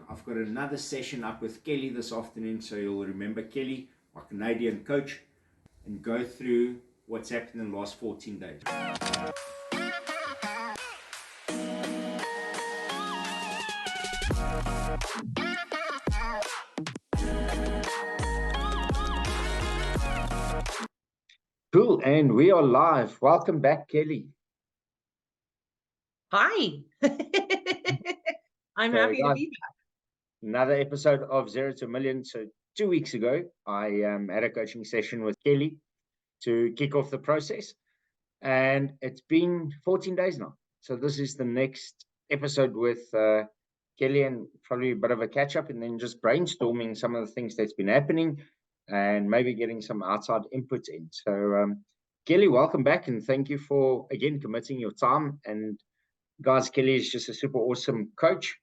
I've got another session up with Kelley this afternoon, so you'll remember Kelley, our Canadian coach, and go through what's happened in the last 14 days. Cool, and we are live. Welcome back, Kelley. Hi. I'm happy to be back. Another episode of 0 to a Million. So 2 weeks ago, I had a coaching session with Kelley to kick off the process. And it's been 14 days now. So this is the next episode with Kelley, and probably a bit of a catch up, and then just brainstorming some of the things that's been happening and maybe getting some outside input in. So Kelley, welcome back, and thank you for, again, committing your time. And guys, Kelley is just a super awesome coach,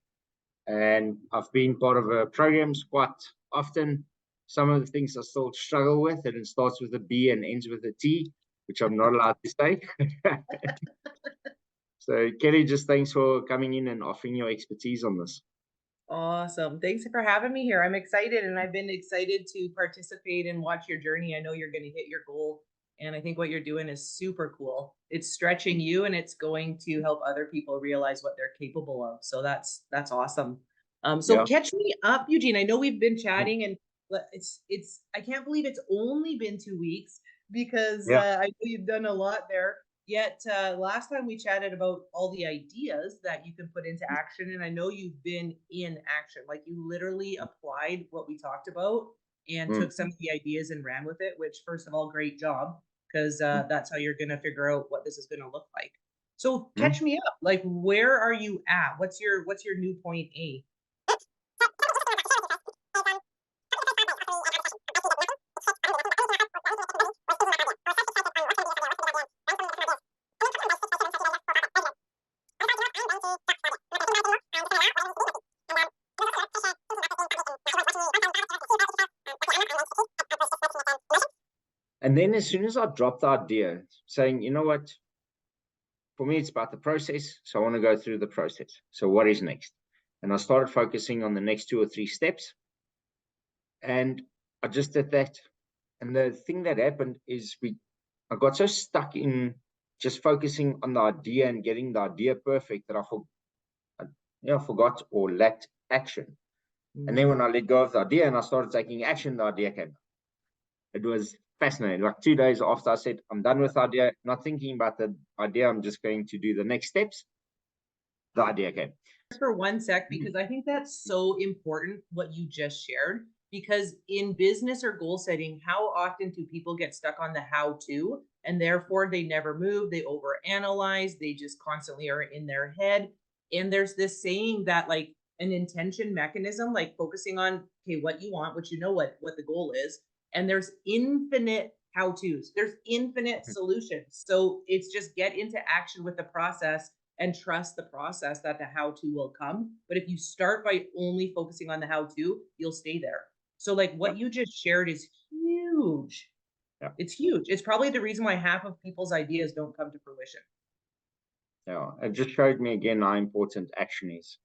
and I've been part of her programs quite often. Some of the things I still struggle with, and it starts with a B and ends with a T, which I'm not allowed to say. So Kelley, just thanks for coming in and offering your expertise on this. Awesome. Thanks for having me here. I'm excited, and I've been excited to participate and watch your journey. I know you're going to hit your goal, and I think what you're doing is super cool. It's stretching you, and it's going to help other people realize what they're capable of. So that's awesome. Catch me up, Eugene. I know we've been chatting, and it's I can't believe it's only been 2 weeks, because I know you've done a lot there. Yet last time we chatted about all the ideas that you can put into action, and I know you've been in action. Like, you literally applied what we talked about and took some of the ideas and ran with it, which, first of all, great job, because that's how you're going to figure out what this is going to look like. So catch me up. Like, where are you at? What's your new point A? And then as soon as I dropped the idea, saying, you know what, for me, it's about the process. So I want to go through the process. So what is next? And I started focusing on the next 2 or 3 steps. And I just did that. And the thing that happened is I got so stuck in just focusing on the idea and getting the idea perfect that I forgot or lacked action. And then when I let go of the idea and I started taking action, the idea came. It was fascinating. Like 2 days after I said, I'm done with the idea, not thinking about the idea, I'm just going to do the next steps, the idea came. For 1 sec, because I think that's so important what you just shared, because in business or goal setting, how often do people get stuck on the how to, and therefore they never move, they overanalyze, they just constantly are in their head. And there's this saying that, like, an intention mechanism, like focusing on, okay, what you want, which you know what the goal is, and there's infinite how-tos, there's infinite solutions. So it's just get into action with the process and trust the process that the how-to will come. But if you start by only focusing on the how-to, you'll stay there. So like what you just shared is huge. It's huge. It's probably the reason why half of people's ideas don't come to fruition. Yeah, it just showed me again how important action is.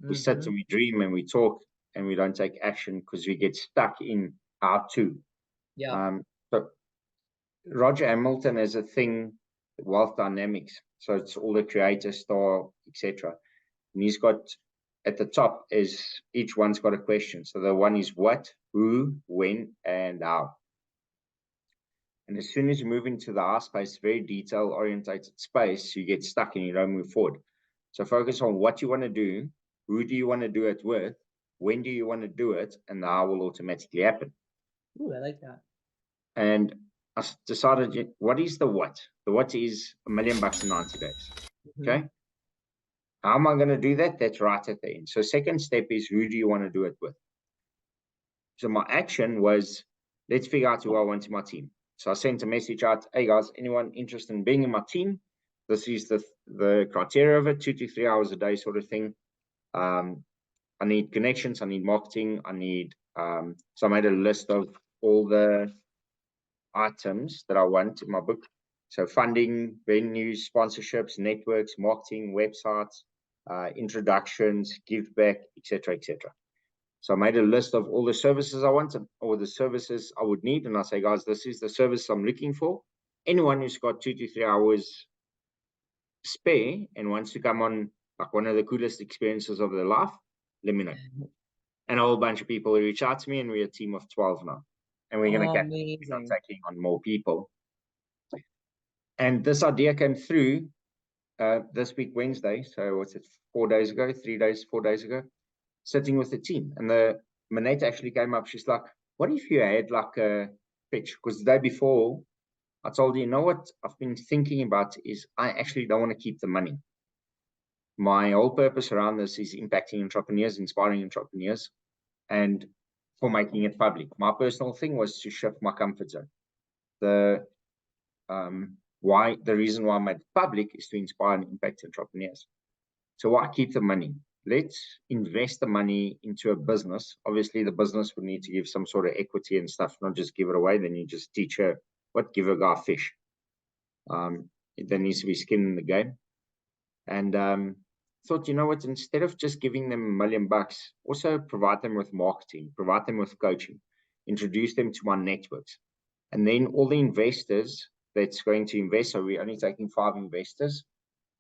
We sit and we dream and we talk and we don't take action because we get stuck in how to. So Roger Hamilton has a thing, wealth dynamics. So it's all the creator, star, etc. And he's got at the top is each one's got a question. So the one is what, who, when, and how. And as soon as you move into the how space, very detail orientated space, you get stuck and you don't move forward. So focus on what you want to do, who do you want to do it with, when do you want to do it, and the how will automatically happen. Ooh, I like that. And I decided, what is the what? The what is $1 million in 90 days. Okay. How am I going to do that? That's right at the end. So second step is, who do you want to do it with? So my action was, let's figure out who I want in my team. So I sent a message out, hey guys, anyone interested in being in my team? This is the criteria of it, 2 to 3 hours a day sort of thing. I need connections, I need marketing, I need, so I made a list of all the items that I want in my book. So funding, venues, sponsorships, networks, marketing, websites, introductions, give back, etc., etc. So I made a list of all the services I wanted, or the services I would need. And I say, guys, this is the service I'm looking for. Anyone who's got 2 to 3 hours spare and wants to come on like one of the coolest experiences of their life, let me know. And a whole bunch of people reach out to me, and we're a team of 12 now. And we're going to get taking on more people. And this idea came through this week, Wednesday. So what's it, 4 days ago, 4 days ago, sitting with the team. And the Manette actually came up. She's like, what if you had like a pitch? Because the day before, I told you, you know what I've been thinking about is I actually don't want to keep the money. My whole purpose around this is impacting entrepreneurs, inspiring entrepreneurs, and for making it public. My personal thing was to shift my comfort zone. The reason why I made it public is to inspire and impact entrepreneurs. So why keep the money? Let's invest the money into a business. Obviously, the business would need to give some sort of equity and stuff, not just give it away. Then you just teach her give a guy fish. There needs to be skin in the game. And thought, you know what, instead of just giving them $1 million, also provide them with marketing, provide them with coaching, introduce them to my networks. And then all the investors that's going to invest, so we're only taking 5 investors.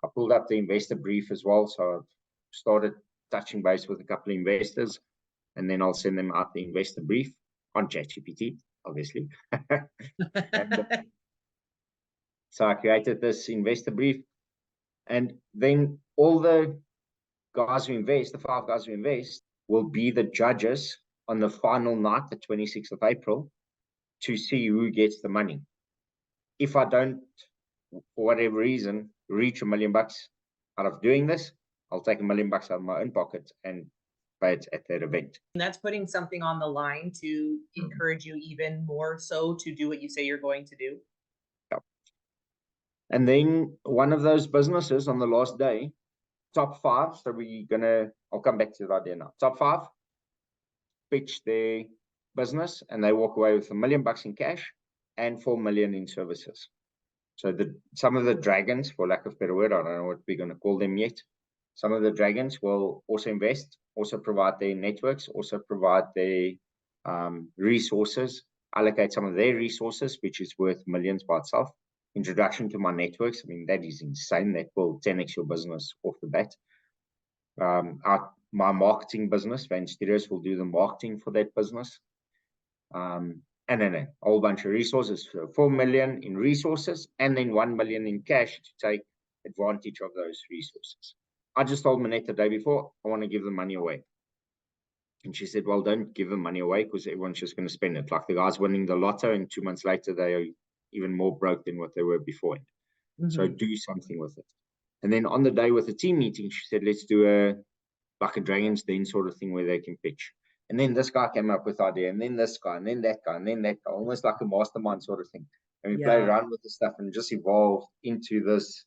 I pulled up the investor brief as well. So I've started touching base with a couple of investors, and then I'll send them out the investor brief on ChatGPT, obviously. So I created this investor brief, and then all the guys who invest, the 5 guys who invest, will be the judges on the final night, the 26th of April, to see who gets the money. If I don't, for whatever reason, reach $1 million out of doing this, I'll take $1 million out of my own pocket and pay it at that event. And that's putting something on the line to encourage you even more so to do what you say you're going to do. Yep. And then one of those businesses on the last day, top 5. So I'll come back to the idea now. Top 5 pitch their business, and they walk away with $1 million in cash and $4 million in services. So some of the dragons, for lack of a better word, I don't know what we're going to call them yet. Some of the dragons will also invest, also provide their networks, also provide their resources, allocate some of their resources, which is worth millions by itself. Introduction to my networks, I mean, that is insane. That will 10x your business off the bat. My marketing business, Van Studios, will do the marketing for that business. And then a whole bunch of resources, so 4 million in resources, and then 1 million in cash to take advantage of those resources. I just told Manette the day before, I want to give the money away. And she said, well, don't give the money away because everyone's just going to spend it. Like the guys winning the lotto, and 2 months later, they are even more broke than what they were before. So do something with it. And then on the day with the team meeting, she said, let's do a Dragon's Den sort of thing where they can pitch. And then this guy came up with the idea, and then this guy, and then that guy, and then that guy, almost like a mastermind sort of thing. And we played around with the stuff and just evolved into this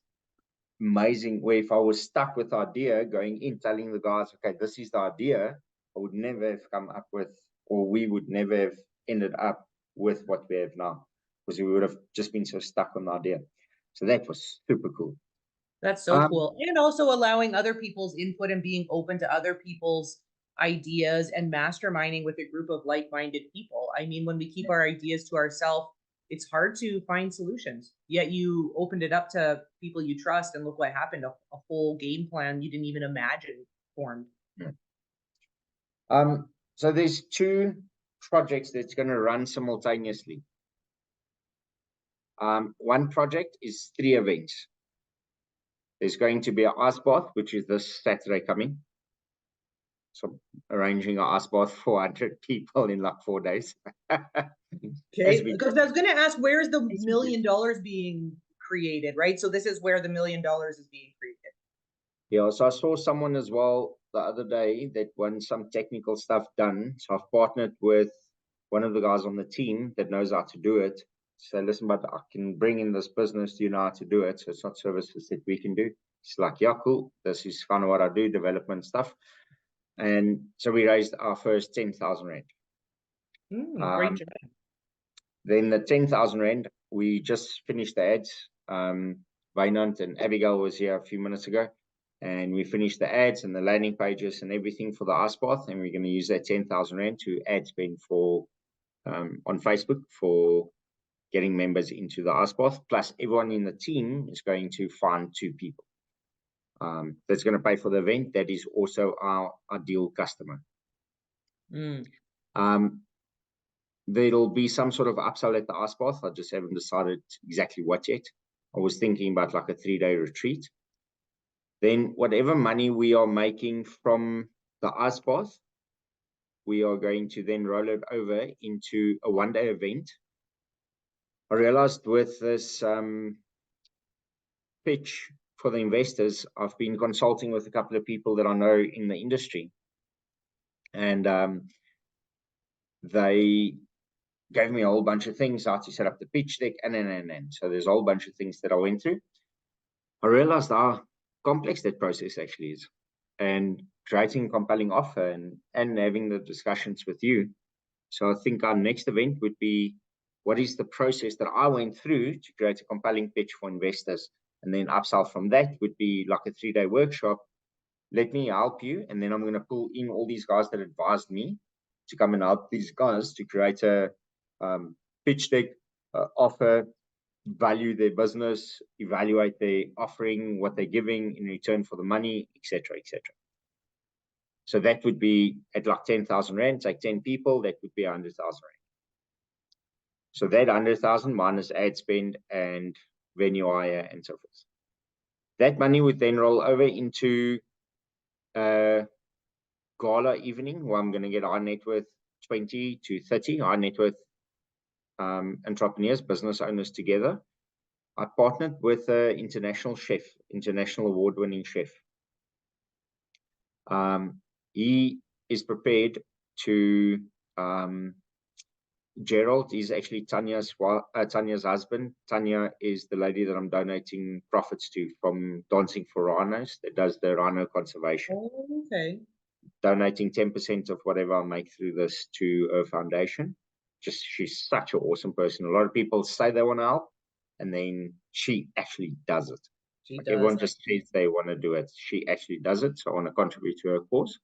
amazing way. If I was stuck with the idea going in, telling the guys, okay, this is the idea, I would never have come up with, or we would never have ended up with what we have now, because we would have just been so stuck on the idea. So that was super cool. That's so cool. And also allowing other people's input and being open to other people's ideas and masterminding with a group of like-minded people. I mean, when we keep our ideas to ourselves, it's hard to find solutions. Yet you opened it up to people you trust, and look what happened. A whole game plan you didn't even imagine formed. So there's 2 projects that's going to run simultaneously. One project is 3 events. There's going to be an ice bath, which is this Saturday coming. So arranging an ice bath for 100 people in like 4 days. Okay, because I was going to ask, where is the $1 million being created, right? So this is where the $1 million is being created. Yeah, so I saw someone as well the other day that wants some technical stuff done. So I've partnered with one of the guys on the team that knows how to do it. So listen, but I can bring in this business. Do you know how to do it? So it's not services that we can do. It's like, yeah, cool. This is kind of what I do, development stuff. And so we raised our first 10,000 Rand. Great job. Then the 10,000 Rand, we just finished the ads. Wynand and Abigail was here a few minutes ago. and we finished the ads and the landing pages and everything for the ice bath, and we're going to use that 10,000 Rand to ad spend for on Facebook for getting members into the ice bath. Plus, everyone in the team is going to find 2 people that's going to pay for the event. That is also our ideal customer. There'll be some sort of upsell at the ice bath. I just haven't decided exactly what yet. I was thinking about like a 3-day retreat. Then whatever money we are making from the ice bath, we are going to then roll it over into a 1-day event. I realized with this pitch for the investors, I've been consulting with a couple of people that I know in the industry, and they gave me a whole bunch of things, how to set up the pitch deck, and. So there's a whole bunch of things that I went through. I realized how complex that process actually is, and creating a compelling offer and having the discussions with you. So I think our next event would be, what is the process that I went through to create a compelling pitch for investors? And then upsell from that would be like a 3-day workshop. Let me help you. And then I'm going to pull in all these guys that advised me to come and help these guys to create a pitch deck, offer, value their business, evaluate their offering, what they're giving in return for the money, etc., etc. So that would be at like 10,000 Rand, take 10 people, that would be 100,000 Rand. So that 100,000 minus ad spend and venue hire and so forth. That money would then roll over into a gala evening where I'm going to get high net worth 20 to 30 high net worth entrepreneurs, business owners together. I partnered with an international chef, international award-winning chef. He is prepared to, Gerald is actually Tanya's husband. Tanya is the lady that I'm donating profits to from Dancing for Rhinos, that does the rhino conservation. Oh, okay. Donating 10% of whatever I make through this to her foundation. She's such an awesome person. A lot of people say they want to help, and then she actually does it. Like everyone just says they want to do it. She actually does it. So I want to contribute to her cause.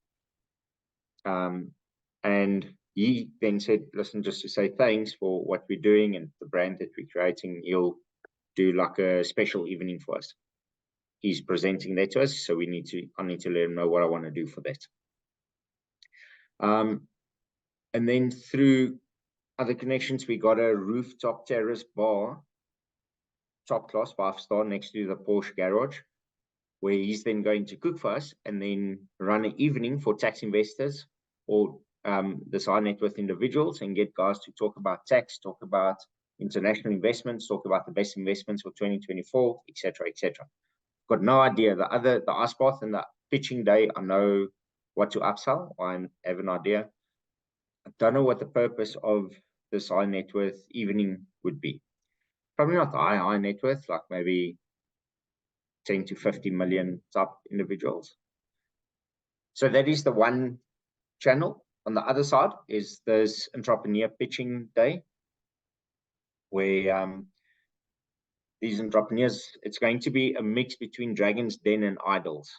And he then said, listen, just to say thanks for what we're doing and the brand that we're creating, he'll do like a special evening for us. He's presenting that to us, so I need to let him know what I want to do for that. And then through other connections, we got a rooftop terrace bar, top class, 5-star, next to the Porsche garage, where he's then going to cook for us and then run an evening for tax investors or this high net worth individuals, and get guys to talk about tax, talk about international investments, talk about the best investments for 2024, etc., etc. Got no idea. The ice bath and the pitching day, I know what to upsell. I have an idea. I don't know what the purpose of this high net worth evening would be. Probably not high net worth, like maybe 10 to 50 million top individuals. So that is the one channel. On the other side is this entrepreneur pitching day, where these entrepreneurs, it's going to be a mix between Dragon's Den and Idols.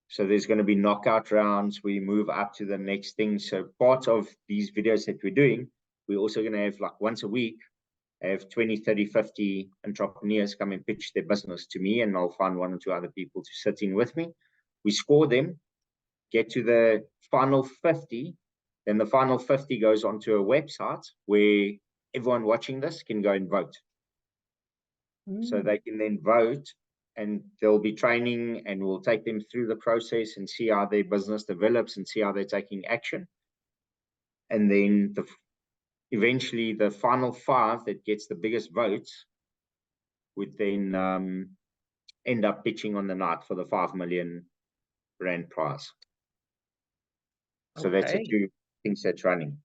So there's going to be knockout rounds. We move up to the next thing. So part of these videos that we're doing, we're also going to have like once a week, have 20, 30, 50 entrepreneurs come and pitch their business to me, and I'll find 1 or 2 other people to sit in with me. We score them, get to the final 50, then the final 50 goes onto a website where everyone watching this can go and vote. So they can then vote, and there'll be training, and we'll take them through the process and see how their business develops and see how they're taking action. And then eventually the final 5 that gets the biggest votes would then end up pitching on the night for the 5 million Rand prize. So that's the 2 things that's running.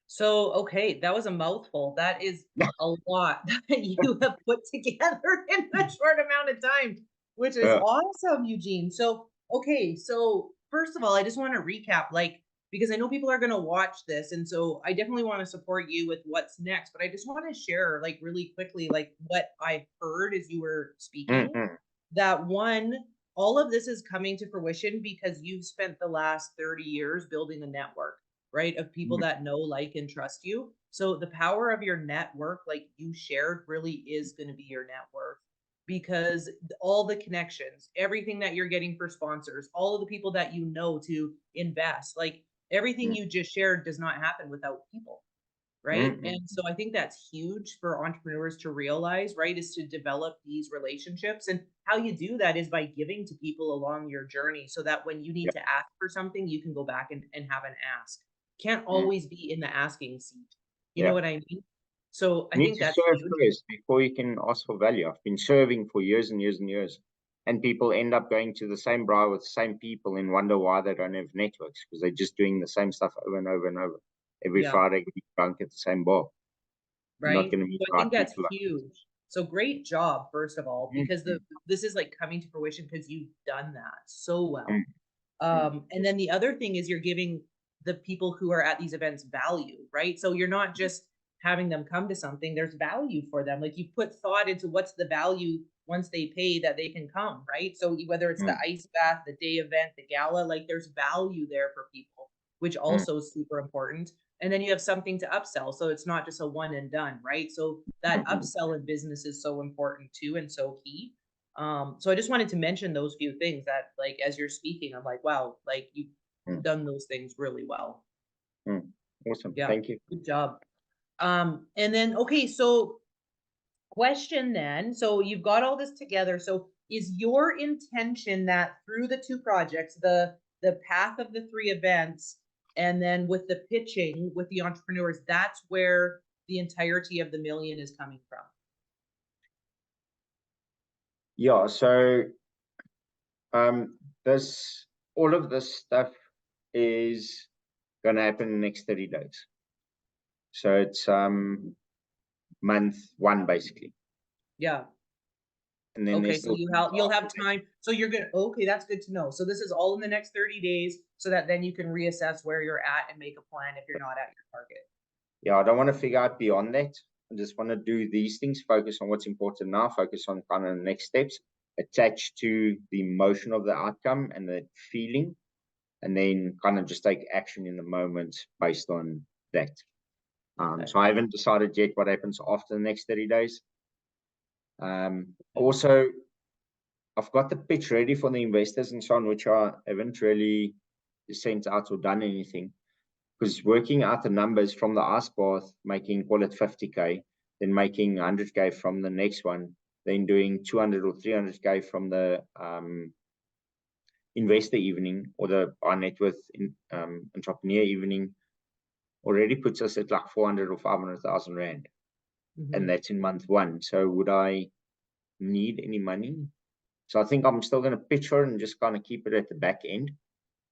So, okay, that was a mouthful. That is a lot that you have put together in a short amount of time, which is awesome, Eugene. So, okay, so first of all, I just want to recap, like, because I know people are going to watch this. And so I definitely want to support you with what's next, but I just want to share like really quickly, like what I heard as you were speaking, that one, all of this is coming to fruition because you've spent the last 30 years building a network, right? Of people that know, like, and trust you. So the power of your network, like you shared, really is going to be your net worth, because all the connections, everything that you're getting for sponsors, all of the people that you know to invest, like everything you just shared does not happen without people, right? And so I think that's huge for entrepreneurs to realize, right, is to develop these relationships. And how you do that is by giving to people along your journey, so that when you need to ask for something, you can go back and have an ask. Can't always be in the asking seat. You know what I mean? So I think that's serve huge. first before you can ask for value. I've been serving for years and years and years, and people end up going to the same bar with the same people and wonder why they don't have networks, because they're just doing the same stuff over and over and over. Every Friday, getting drunk at the same bar. Right. Not going to meet So I right think that's people. huge. So great job, first of all, because this is like coming to fruition because you've done that so well. And then the other thing is you're giving the people who are at these events value, right? So you're not just having them come to something, there's value for them. Like you put thought into what's the value once they pay that they can come, right? So whether it's the ice bath, the day event, the gala, like there's value there for people, which also is super important. And then you have something to upsell. So it's not just a one and done, right? So that upsell in business is so important too, and so key. So I just wanted to mention those few things that, like, as you're speaking, I'm like, wow, like you've done those things really well. Awesome. Yeah. Thank you. Good job. And then, okay, so question then, so you've got all this together. So is your intention that through the two projects, the path of the three events, and then with the pitching with the entrepreneurs, that's where the entirety of the $1 million is coming from? Yeah, so all of this stuff is going to happen in the next 30 days. So it's month one, basically. Yeah. And then okay, so you'll have time. So you're good. Okay, that's good to know. So this is all in the next 30 days, so that then you can reassess where you're at and make a plan if you're not at your target. Yeah, I don't want to figure out beyond that. I just want to do these things, focus on what's important now, focus on kind of the next steps, attached to the emotion of the outcome and the feeling, and then kind of just take action in the moment based on that. So I haven't decided yet what happens after the next 30 days. Also, I've got the pitch ready for the investors and so on, which I haven't really sent out or done anything. Because working out the numbers from the ice bath, making, call it 50K, then making 100K from the next one, then doing 200 or 300K from the investor evening or the high net worth entrepreneur evening, already puts us at like 400 or 500,000 Rand. And that's in month one. So would I need any money? So I think I'm still going to pitch her and just kind of keep it at the back end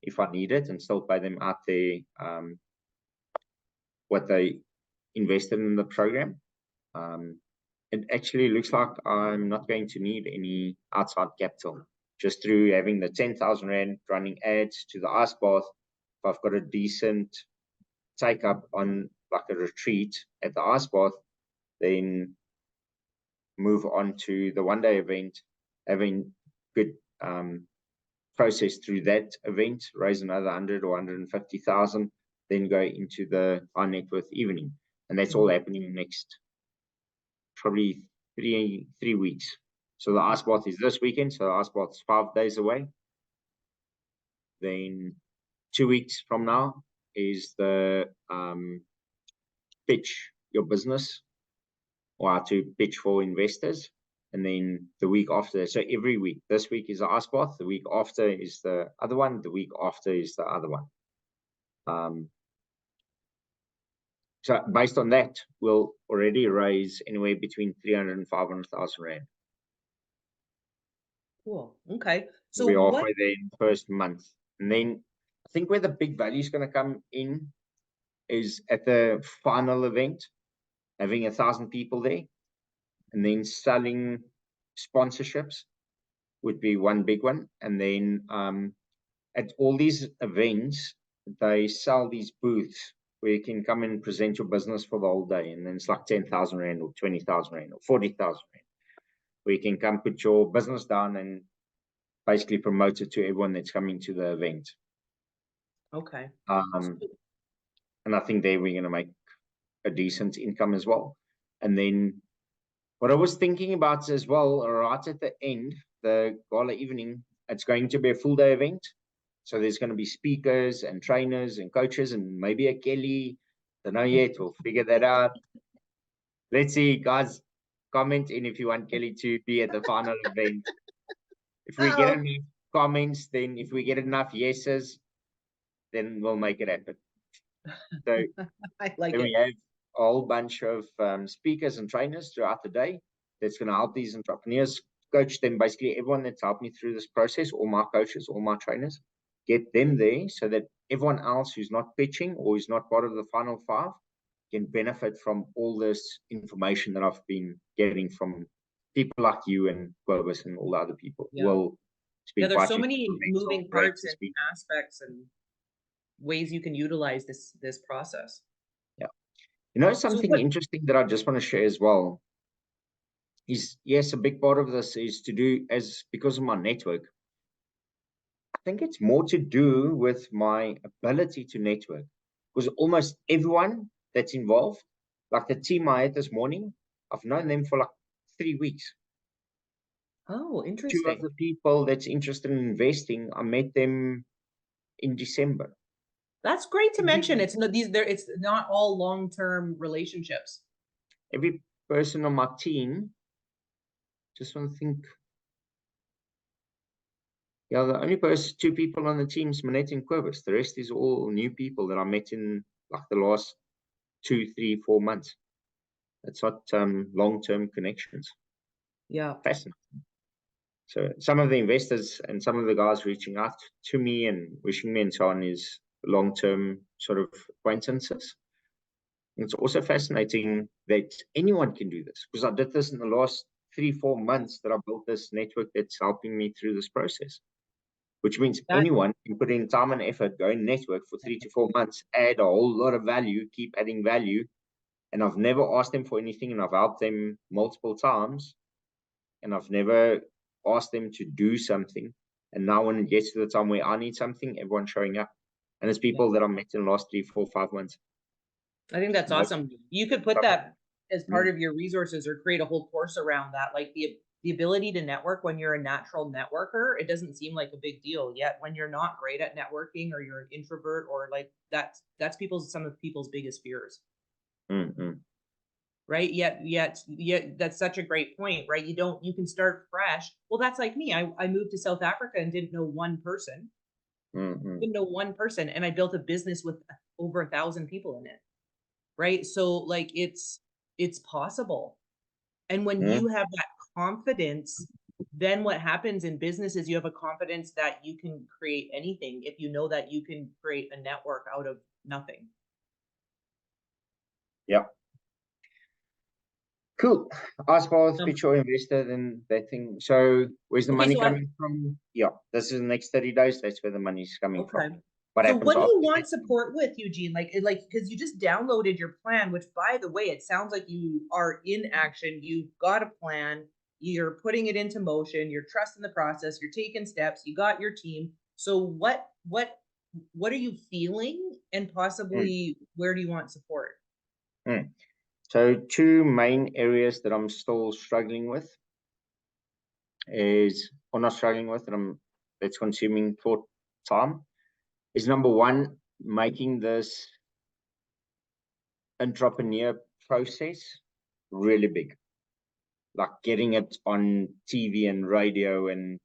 if I need it, and still pay them out there what they invested in the program. It actually looks like I'm not going to need any outside capital, just through having the 10,000 Rand, running ads to the ice bath. If I've got a decent take up on like a retreat at the ice bath, then move on to the one day event, having good process through that event, raise another 100 or 150,000, then go into the high net worth evening. And that's all happening next probably three weeks. So the ice bath is this weekend. So the ice bath is 5 days away. Then 2 weeks from now is the pitch your business, or how to pitch for investors. And then the week after, so every week, this week is the ice bath, the week after is the other one, the week after is the other one. So based on that, we'll already raise anywhere between 300 and 500,000 Rand. Cool. Okay. So we're halfway there in the first month. And then I think where the big value is going to come in is at the final event, having 1,000 people there, and then selling sponsorships would be one big one. And then at all these events, they sell these booths where you can come and present your business for the whole day, and then it's like 10,000 Rand or 20,000 Rand or 40,000 Rand, where you can come put your business down and basically promote it to everyone that's coming to the event. Okay. And I think there we're going to make a decent income as well. And then what I was thinking about as well, right at the end, the gala evening, it's going to be a full day event. So there's going to be speakers and trainers and coaches and maybe a Kelley. Don't know yet. We'll figure that out. Let's see, guys. Comment in if you want Kelley to be at the final event. If we get enough comments, then if we get enough yeses, then we'll make it happen. So I like then it. we have a whole bunch of speakers and trainers throughout the day that's going to help these entrepreneurs, coach them, basically everyone that's helped me through this process, all my coaches, all my trainers, get them there so that everyone else who's not pitching or is not part of the final five can benefit from all this information that I've been getting from people like you and Globus and all the other people. Yeah. Will speak. Yeah, there's so many moving parts and aspects and ways you can utilize this process. Yeah. You know, something interesting that I just want to share as well is, yes, a big part of this is to do because of my network. I think it's more to do with my ability to network, because almost everyone that's involved, like the team I had this morning, I've known them for like 3 weeks. Oh, interesting. 2 of the people that's interested in investing, I met them in December. That's great to mention. It's not all long-term relationships. Every person on my team, just want to think. Yeah, the only two people on the team is Manette and Quibus. The rest is all new people that I met in like the last 2, 3, 4 months. It's not long-term connections. Yeah. Fascinating. So some of the investors and some of the guys reaching out to me and wishing me and so on is long-term sort of acquaintances. And it's also fascinating that anyone can do this, because I did this in the last 3, 4 months that I built this network that's helping me through this process. Which means anyone can put in time and effort, go and network for 3 to 4 months, add a whole lot of value, keep adding value. And I've never asked them for anything, and I've helped them multiple times. And I've never asked them to do something. And now when it gets to the time where I need something, everyone's showing up. And it's people that I met in the last 3, 4, 5 months. I think that's awesome. You could put that as part of your resources or create a whole course around that. Like the ability to network when you're a natural networker, it doesn't seem like a big deal. Yet when you're not great at networking, or you're an introvert, or like that's some of people's biggest fears. Mm-hmm. Right. Yet that's such a great point, right? You can start fresh. Well, that's like me. I moved to South Africa and didn't know one person. Mm-hmm. Didn't know one person. And I built a business with over 1,000 people in it. Right. So like it's possible. And when you have that confidence, then what happens in business is you have a confidence that you can create anything if you know that you can create a network out of nothing. Yeah. Cool. As far as pitch or investor, then that thing. So where's the money coming from? Yeah, this is the next 30 days. That's where the money's coming from. What do you want support with, Eugene? Like, because you just downloaded your plan, which, by the way, it sounds like you are in action. You've got a plan. You're putting it into motion. You're trusting the process. You're taking steps. You got your team. So what are you feeling, and possibly where do you want support? So 2 main areas that I'm still struggling with that's consuming thought time is, number 1, making this entrepreneur process really big, like getting it on TV and radio and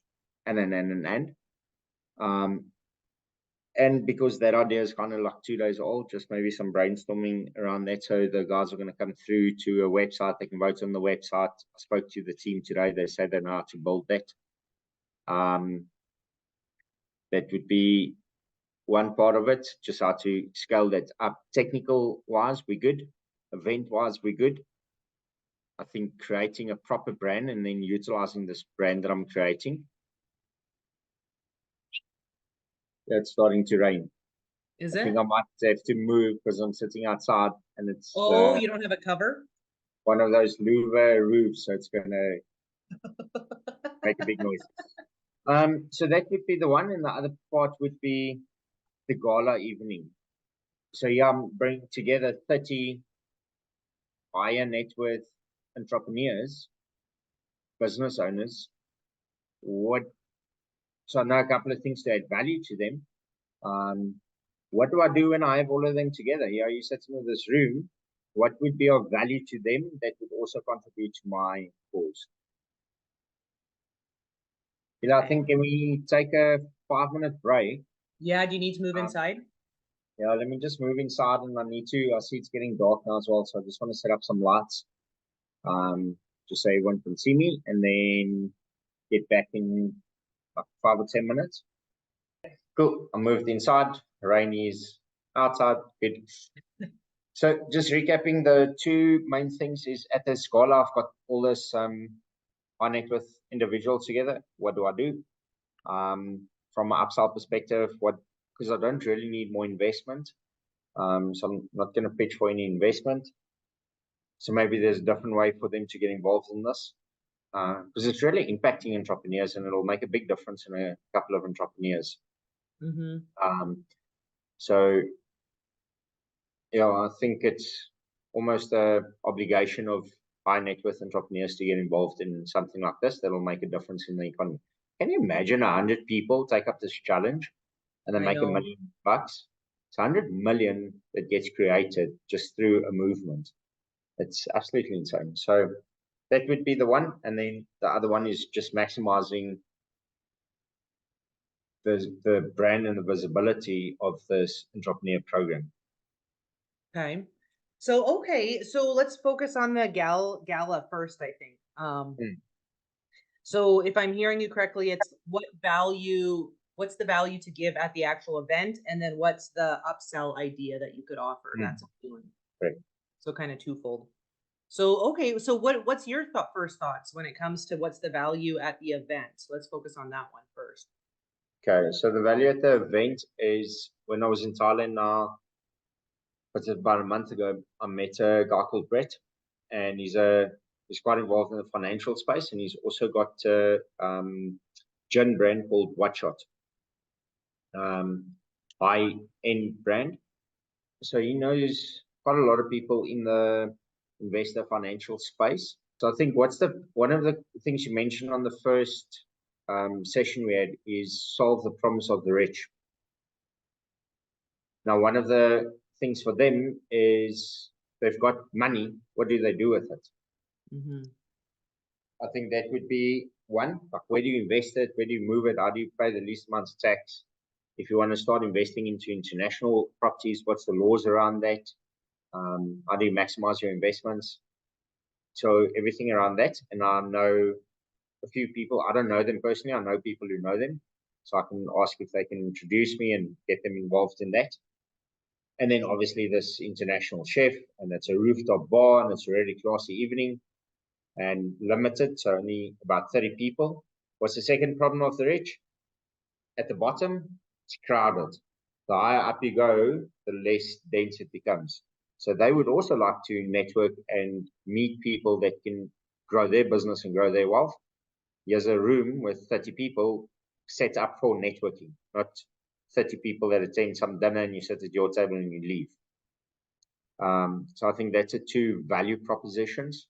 because that idea is kind of like 2 days old, just maybe some brainstorming around that. So the guys are going to come through to a website. They can vote on the website. I spoke to the team today. They said they know how to build that. That would be one part of it, just how to scale that up. Technical wise, we're good. Event wise, we're good. I think creating a proper brand and then utilizing this brand that I'm creating. It's starting to rain. Is I think it? I might have to move because I'm sitting outside and it's Oh, you don't have a cover? one of those louver roofs, so it's going to make a big noise. So that would be the one, and the other part would be the gala evening. So yeah, I'm bringing together 30 higher net worth entrepreneurs, business owners. So I know a couple of things to add value to them. What do I do when I have all of them together? Here you sit in this room. What would be of value to them that would also contribute to my cause? I think, can we take a 5-minute break? Yeah, do you need to move inside? Yeah, let me just move inside, and I see it's getting dark now as well, so I just want to set up some lights, just so everyone can see me, and then get back in like 5 or 10 minutes. Cool. I moved inside. Rain is outside. Good. So just recapping, the two main things is at this gala, I've got all this high net worth individuals together. What do I do? From an upsell perspective, because I don't really need more investment. So I'm not going to pitch for any investment. So maybe there's a different way for them to get involved in this, because it's really impacting entrepreneurs, and it'll make a big difference in a couple of entrepreneurs. So yeah, I think it's almost a obligation of high net worth entrepreneurs to get involved in something like this that'll make a difference in the economy. Can you imagine 100 people take up this challenge and they make $1 million? It's 100 million that gets created just through a movement. It's absolutely insane. So that would be the one. And then the other one is just maximizing the brand and the visibility of this entrepreneur program. Okay. So let's focus on the gala first, I think. So if I'm hearing you correctly, it's what's the value to give at the actual event, and then what's the upsell idea that you could offer? That's right. So kind of twofold. So okay, so what's your first thoughts when it comes to what's the value at the event? So let's focus on that one first. Okay, so the value at the event is, when I was in Thailand now, but about a month ago, I met a guy called Brett, and he's quite involved in the financial space, and he's also got a gin brand called What Shot, high-end brand. So he knows quite a lot of people in the investor financial space. So I think one of the things you mentioned on the first session we had is solve the problems of the rich. Now, one of the things for them is they've got money. What do they do with it? I think that would be one. Like, where do you invest it? Where do you move it? How do you pay the least amount of tax? If you want to start investing into international properties, what's the laws around that? How do you maximize your investments? So everything around that. And I know a few people. I don't know them personally. I know people who know them. So I can ask if they can introduce me and get them involved in that. And then obviously this international chef, and it's a rooftop bar, and it's a really classy evening and limited, so only about 30 people. What's the second problem of the rich? At the bottom, it's crowded. The higher up you go, the less dense it becomes. So they would also like to network and meet people that can grow their business and grow their wealth. Here's a room with 30 people set up for networking, not 30 people that attend some dinner and you sit at your table and you leave. So I think that's the two value propositions.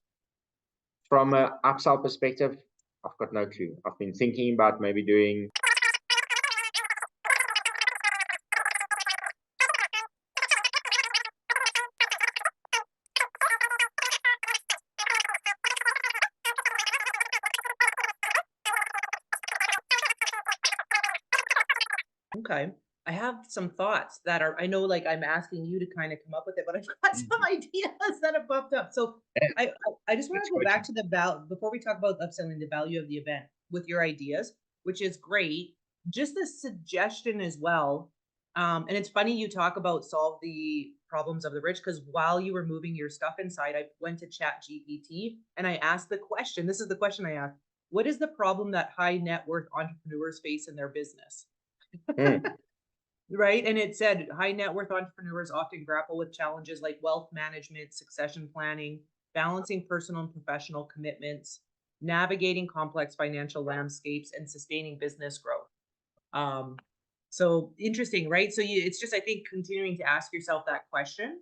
From an upsell perspective, I've got no clue. I've been thinking about maybe doing Okay. I have some thoughts that are, I know, like, I'm asking you to kind of come up with it, but I've got some ideas that have popped up. So I just want to go back to the value before we talk about upselling, the value of the event with your ideas, which is great. Just a suggestion as well. And it's funny you talk about solve the problems of the rich, because while you were moving your stuff inside, I went to Chat GPT and I asked the question. This is the question I asked. What is the problem that high net worth entrepreneurs face in their business? Right. And it said high net worth entrepreneurs often grapple with challenges like wealth management, succession planning, balancing personal and professional commitments, navigating complex financial landscapes, and sustaining business growth. So interesting, right? So it's just, I think, continuing to ask yourself that question.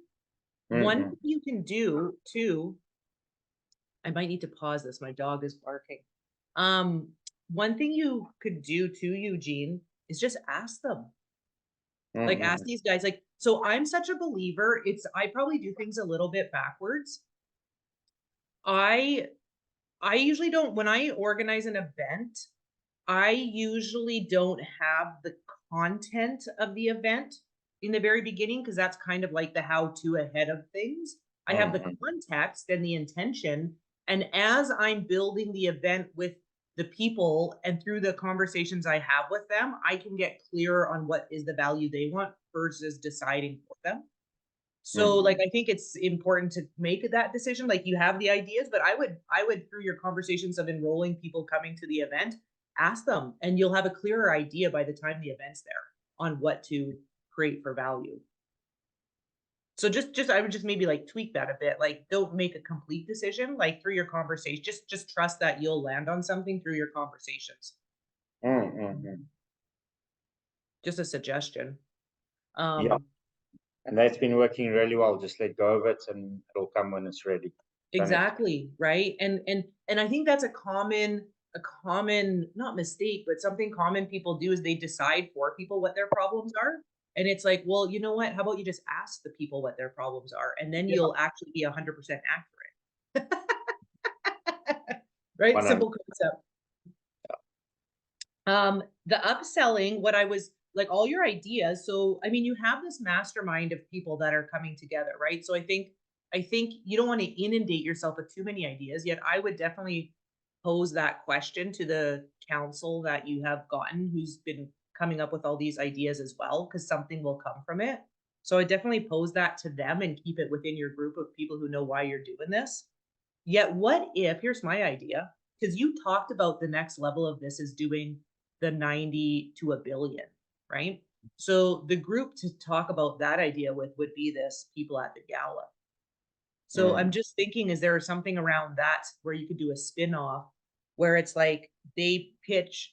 One thing you can do too, I might need to pause this. My dog is barking. One thing you could do too, Eugene, is just ask them. Like ask these guys, like, so I'm such a believer. I probably do things a little bit backwards. I usually don't, when I organize an event, I usually don't have the content of the event in the very beginning, because that's kind of like the how-to ahead of things. I have the context and the intention. And as I'm building the event with the people and through the conversations I have with them, I can get clearer on what is the value they want versus deciding for them. So like, I think it's important to make that decision. Like, you have the ideas, but I would through your conversations of enrolling people coming to the event, ask them, and you'll have a clearer idea by the time the event's there on what to create for value. So I would just maybe like tweak that a bit. Like, don't make a complete decision, like through your conversation, just trust that you'll land on something through your conversations. Just a suggestion. Yeah. And that's been working really well. Just let go of it and it'll come when it's ready. Exactly. Right. And I think that's a common, not mistake, but something common people do is they decide for people what their problems are. And it's like, well, you know what? How about you just ask the people what their problems are, and then you'll actually be 100% accurate. Right? 100%. Simple concept. The upselling, what I was like, all your ideas. So, I mean, you have this mastermind of people that are coming together, right? So I think you don't want to inundate yourself with too many ideas, yet I would definitely pose that question to the council that you have gotten, who's been coming up with all these ideas as well, because something will come from it. So I definitely pose that to them and keep it within your group of people who know why you're doing this. Yet what if, here's my idea, because you talked about the next level of this is doing the 90 to a billion, right? So the group to talk about that idea with would be this people at the gala. So I'm just thinking, is there something around that where you could do a spin-off where it's like they pitch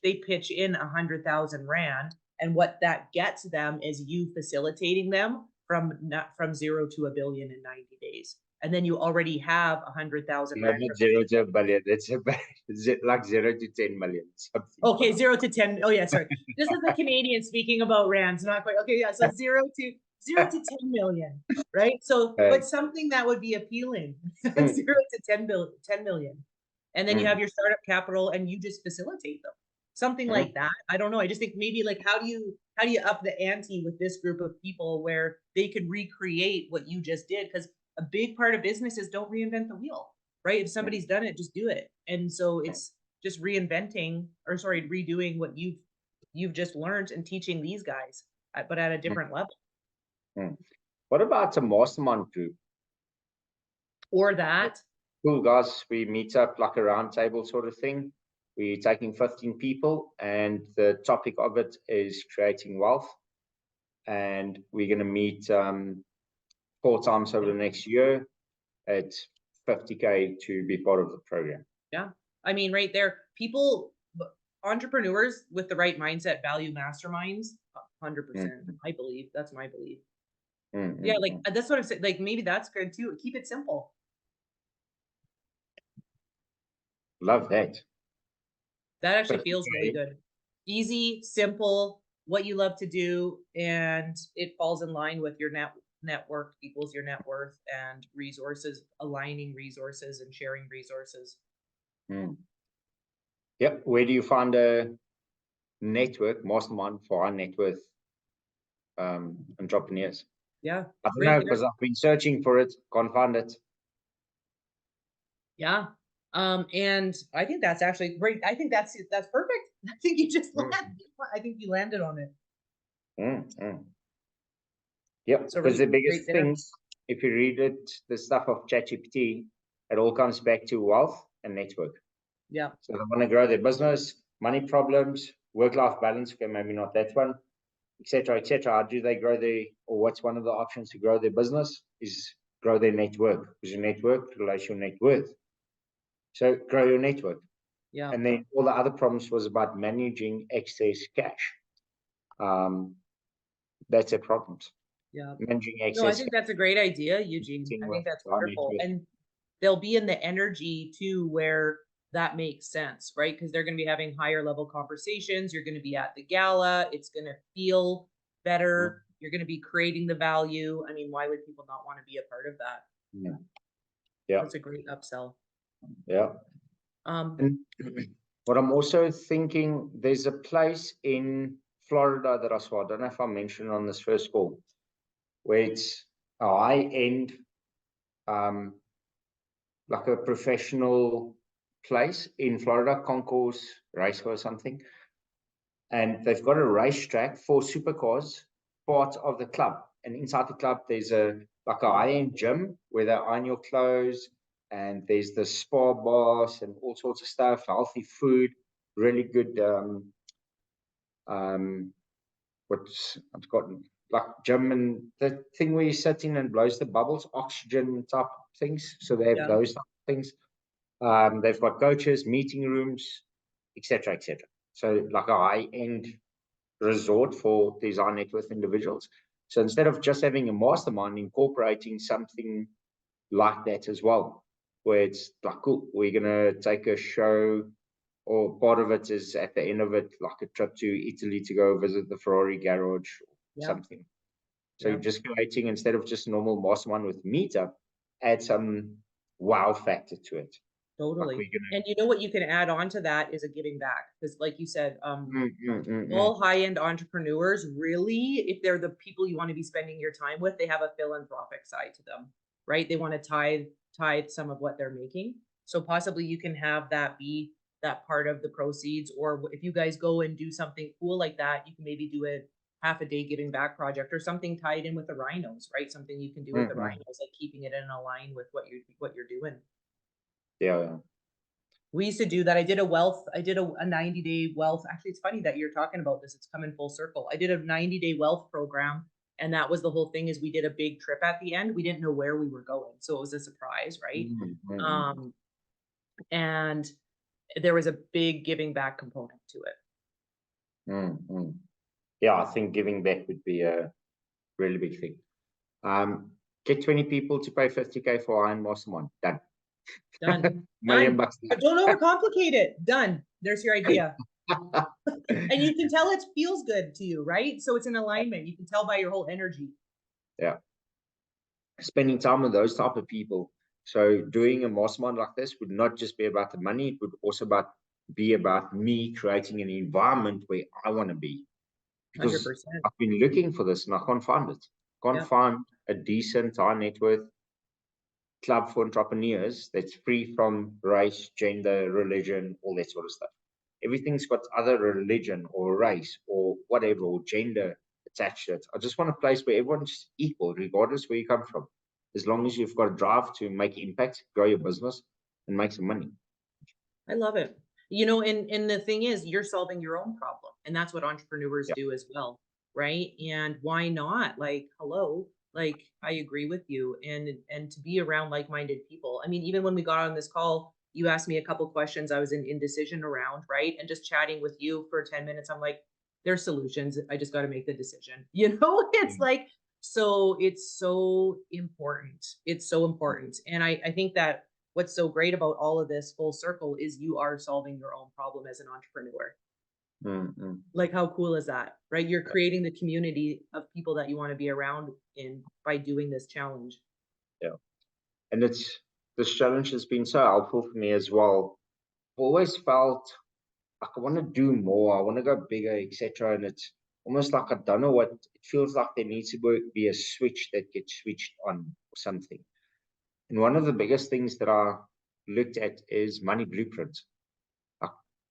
in 100,000 rand, and what that gets them is you facilitating them from 0 to a billion in 90 days. And then you already have 100,000 rand. Not 0 to a billion. It's like 0 to 10 million. Okay, 0 to 10. Oh yeah, sorry. This is the Canadian speaking about rands, not quite. Okay, yeah. So 0 to 10 million, right? So, but something that would be appealing, 0 to 10 million. And then you have your startup capital and you just facilitate them. Something like that. I don't know. I just think maybe like, how do you up the ante with this group of people where they could recreate what you just did? Because a big part of business is don't reinvent the wheel, right? If somebody's done it, just do it. And so it's just redoing what you've just learned and teaching these guys, but at a different level. What about a mastermind group? Or that? Cool, guys. We meet up like a round table sort of thing. We're taking 15 people, and the topic of it is creating wealth. And we're going to meet 4 times over the next year at 50K to be part of the program. Yeah. I mean, right there, entrepreneurs with the right mindset value masterminds, 100%. I believe. That's my belief. Yeah, like that's what I'm saying. Like, maybe that's good too. Keep it simple. Love that. That actually feels really good. Easy, simple, what you love to do, and it falls in line with your network equals your net worth, and resources, aligning resources and sharing resources. Yep. Where do you find a network mastermind for our net worth entrepreneurs? Yeah. I don't know, because I've been searching for it, can't find it. Yeah. And I think that's actually great. I think that's perfect. I think you just landed on it. Yep. So because the biggest things, if you read it, the stuff of ChatGPT, it all comes back to wealth and network. Yeah. So they want to grow their business, money problems, work-life balance. Okay, maybe not that one. etc., etc. How do they grow or what's one of the options to grow their business is grow their network, because your network relates your net worth. So grow your network. Yeah. And then all the other problems was about managing excess cash. That's a problem. Yeah. Managing excess. No, I think that's a great idea, Eugene. I think that's wonderful. And they'll be in the energy too where that makes sense, right? Because they're going to be having higher level conversations. You're going to be at the gala. It's going to feel better. You're going to be creating the value. I mean, why would people not want to be a part of that? Yeah. Yeah. That's a great upsell. Yeah. And what I'm also thinking, there's a place in Florida that I saw, I don't know if I mentioned on this first call, where it's a high-end, like a professional place in Florida, Concourse Racecourse or something. And they've got a racetrack for supercars, part of the club. And inside the club, there's like a high-end gym where they iron your clothes, and there's the spa bars and all sorts of stuff, healthy food, really good what's I've forgotten, like gym, and the thing where you sit in and blows the bubbles, oxygen type things. So they have those type of things. They've got coaches, meeting rooms, etc., etc. So like a high-end resort for these high net worth individuals. So instead of just having a mastermind, incorporating something like that as well, where it's like, cool, we're gonna take a show, or part of it is at the end of it, like a trip to Italy to go visit the Ferrari garage or something. So you're just creating, instead of just normal mastermind with meetup, add some wow factor to it. Totally. Like and you know what you can add on to that is a giving back. Because like you said, all high-end entrepreneurs, really, if they're the people you want to be spending your time with, they have a philanthropic side to them, right? They want to tithe some of what they're making. So possibly you can have that be that part of the proceeds, or if you guys go and do something cool like that, you can maybe do a half a day giving back project or something tied in with the rhinos, right? Something you can do with the rhinos, like keeping it in line with what you're doing. Yeah. We used to do that. I did a 90-day wealth. Actually, it's funny that you're talking about this. It's coming full circle. I did a 90-day wealth program. And that was the whole thing, is we did a big trip at the end. We didn't know where we were going. So it was a surprise, right? And there was a big giving back component to it. Yeah, I think giving back would be a really big thing. Get 20 people to pay 50K for Iron Mastermind. Done. $1 million. But don't overcomplicate it. Done. There's your idea. And you can tell it feels good to you, right? So it's in alignment. You can tell by your whole energy. Yeah. Spending time with those type of people. So doing a mastermind like this would not just be about the money. It would also be about me creating an environment where I want to be. Because 100%. I've been looking for this and I can't find it. Can't find a decent high net worth club for entrepreneurs that's free from race, gender, religion, all that sort of stuff. Everything's got other religion or race or whatever, or gender attached to it. I just want a place where everyone's equal, regardless where you come from. As long as you've got a drive to make impact, grow your business, and make some money. I love it. You know, and the thing is, you're solving your own problem. And that's what entrepreneurs do as well, right? And why not? Like, hello, like, I agree with you. And to be around like-minded people. I mean, even when we got on this call, you asked me a couple questions I was in indecision around, right? And just chatting with you for 10 minutes, I'm like, there's solutions. I just got to make the decision. You know, it's like, so it's so important. It's so important. And I think that what's so great about all of this full circle is you are solving your own problem as an entrepreneur. Like, how cool is that, right? You're creating the community of people that you want to be around in by doing this challenge. Yeah. And this challenge has been so helpful for me as well. I've always felt like I want to do more. I want to go bigger, etc. And it's almost like I don't know what, it feels like there needs to be a switch that gets switched on or something. And one of the biggest things that I looked at is money blueprints.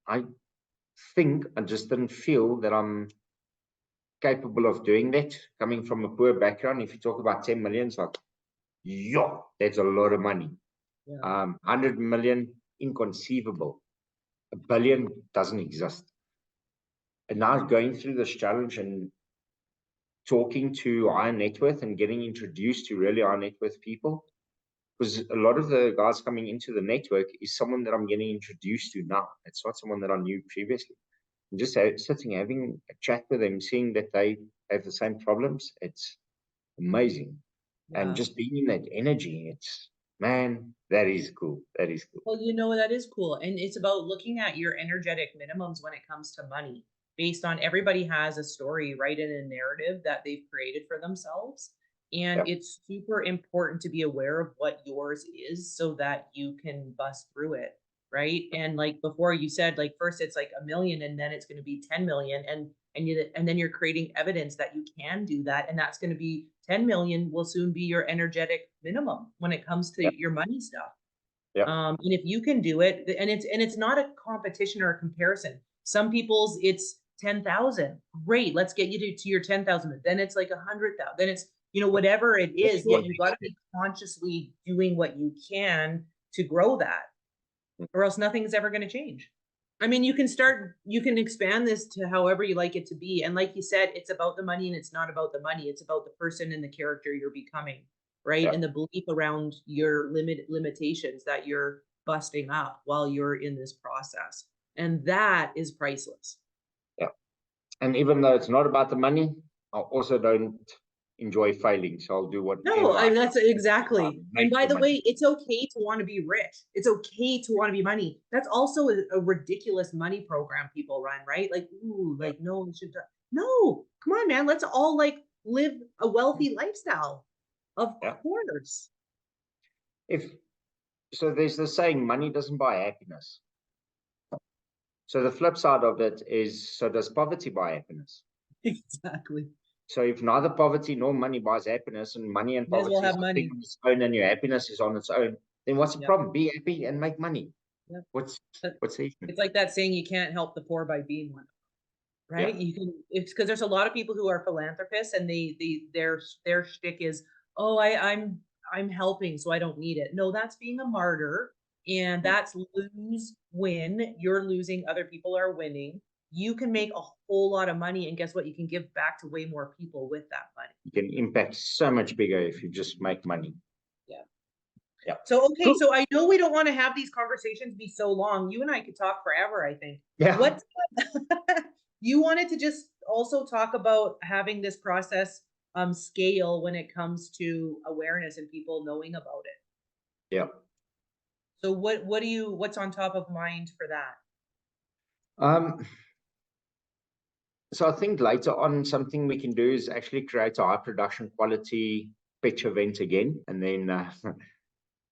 I think I just didn't feel that I'm capable of doing that. Coming from a poor background, if you talk about 10 million, it's like, yo, that's a lot of money. 100 million, inconceivable. $1 billion doesn't exist. And now going through this challenge and talking to high net worth and getting introduced to really high net worth people. Because a lot of the guys coming into the network is someone that I'm getting introduced to now. It's not someone that I knew previously. And just sitting, having a chat with them, seeing that they have the same problems, it's amazing. Yeah. And just being in that energy, it's, man, that is cool. That is cool. Well, that is cool. And it's about looking at your energetic minimums when it comes to money, based on everybody has a story, right? And a narrative that they've created for themselves. And it's super important to be aware of what yours is so that you can bust through it. Right. And like before you said, like first it's like 1 million and then it's going to be 10 million. And then you're creating evidence that you can do that. And that's going to be 10 million will soon be your energetic minimum when it comes to your money stuff. And if you can do it, and it's not a competition or a comparison. Some people's it's 10,000. Great, let's get you to your 10,000. Then it's like 100,000. Then it's, you know, whatever it is. Yeah, you've got to be consciously doing what you can to grow that, or else nothing's ever going to change. I mean, you can expand this to however you like it to be. And like you said, it's about the money and it's not about the money. It's about the person and the character you're becoming, right? And the belief around your limitations that you're busting up while you're in this process. And that is priceless. Yeah. And even though it's not about the money, I also don't enjoy failing. So I'll do whatever. No, that's exactly. And by the way, it's okay to want to be rich. It's okay to want to be money. That's also a ridiculous money program people run, right? Like, ooh, like no one should. No, come on, man. Let's all like live a wealthy lifestyle. Of course. So there's the saying, money doesn't buy happiness. So the flip side of it is, so does poverty buy happiness? Exactly. So if neither poverty nor money buys happiness, and money and poverty is on its own and your happiness is on its own, then what's the problem? Be happy and make money. What's the issue? It's like that saying, you can't help the poor by being one, right? You can, it's because there's a lot of people who are philanthropists and their shtick is, oh, I'm helping, so I don't need it. No, that's being a martyr, and that's lose-win. You're losing, other people are winning. You can make a whole lot of money, and guess what? You can give back to way more people with that money. You can impact so much bigger if you just make money. Yeah. So, okay, cool. So I know we don't want to have these conversations be so long. You and I could talk forever, I think. Yeah. What you wanted to just also talk about having this process scale when it comes to awareness and people knowing about it. Yeah. So what's on top of mind for that? So I think later on, something we can do is actually create a high production quality pitch event again, and then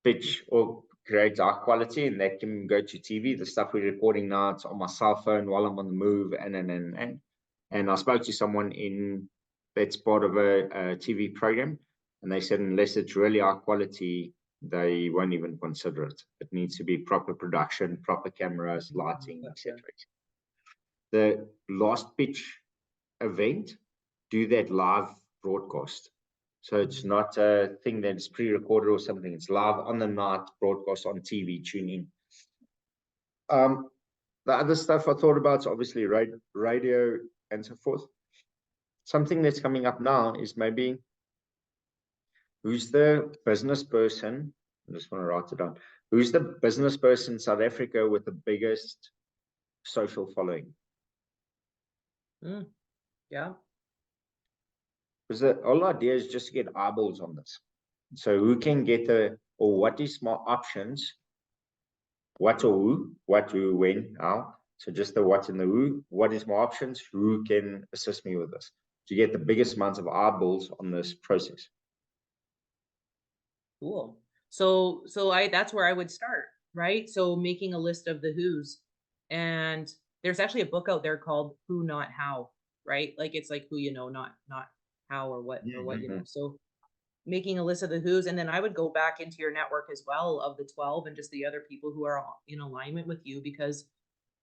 pitch or create high quality, and that can go to TV. The stuff we're recording now, it's on my cell phone while I'm on the move, and I spoke to someone that's part of a TV program, and they said unless it's really high quality, they won't even consider it. It needs to be proper production, proper cameras, lighting, etc. The last pitch event, do that live broadcast. So it's not a thing that's pre-recorded or something. It's live on the night, broadcast on TV, tune in. The other stuff I thought about is obviously radio and so forth. Something that's coming up now is maybe who's the business person, I just want to write it down. Who's the business person in South Africa with the biggest social following? Yeah. Because the whole idea is just to get eyeballs on this. So who can get or what is my options? What or who? What, who, when, how? So just the what and the who. What is my options? Who can assist me with this? To get the biggest amounts of eyeballs on this process. Cool. So that's where I would start, right? So making a list of the who's, and there's actually a book out there called Who Not How, right? Like it's like who you know, not how or what you know. So making a list of the who's, and then I would go back into your network as well of the 12 and just the other people who are in alignment with you, because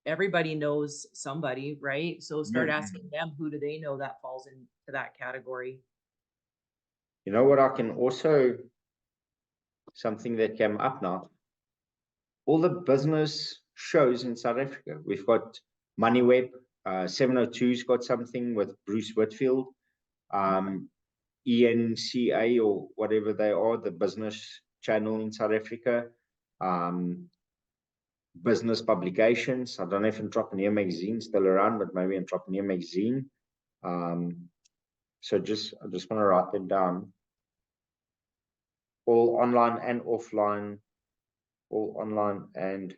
everybody knows somebody, right? So start asking them, who do they know that falls into that category? You know what, I can also, something that came up now, all the business shows in South Africa. We've got MoneyWeb, 702's got something with Bruce Whitfield. ENCA or whatever they are, the business channel in South Africa, business publications. I don't know if Entrepreneur Magazine is still around, but maybe Entrepreneur Magazine. So I just want to write them down. All online and offline, all online and